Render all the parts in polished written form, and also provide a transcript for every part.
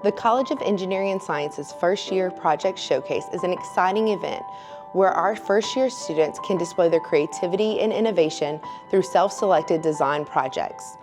The College of Engineering and Science's First Year Project Showcase is an exciting event where our first year students can display their creativity and innovation through self-selected design projects.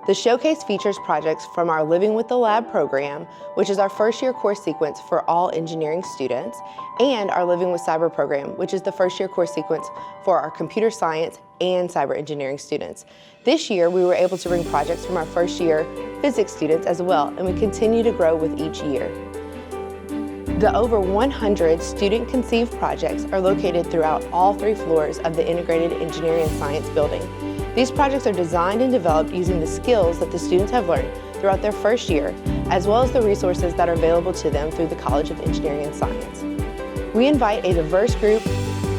The showcase features projects from our Living with the Lab program, which is our first year course sequence for all engineering students, and our Living with Cyber program, which is the first year course sequence for our computer science and cyber engineering students. This year, we were able to bring projects from our first year physics students as well, and we continue to grow with each year. The over 100 student-conceived projects are located throughout all 3 floors of the Integrated Engineering and Science building. These projects are designed and developed using the skills that the students have learned throughout their first year, as well as the resources that are available to them through the College of Engineering and Science. We invite a diverse group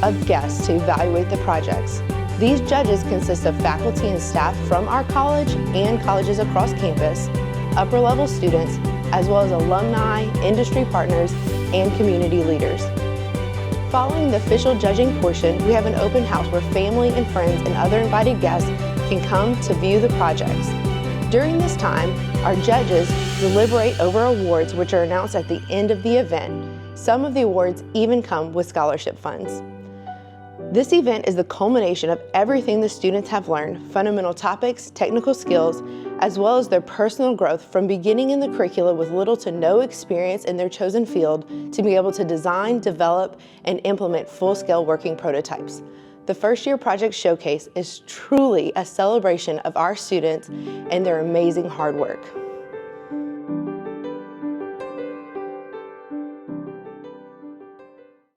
of guests to evaluate the projects. These judges consist of faculty and staff from our college and colleges across campus, upper-level students, as well as alumni, industry partners, and community leaders. Following the official judging portion, we have an open house where family and friends and other invited guests can come to view the projects. During this time, our judges deliberate over awards which are announced at the end of the event. Some of the awards even come with scholarship funds. This event is the culmination of everything the students have learned, fundamental topics, technical skills, as well as their personal growth from beginning in the curricula with little to no experience in their chosen field to be able to design, develop, and implement full-scale working prototypes. The First Year Project Showcase is truly a celebration of our students and their amazing hard work.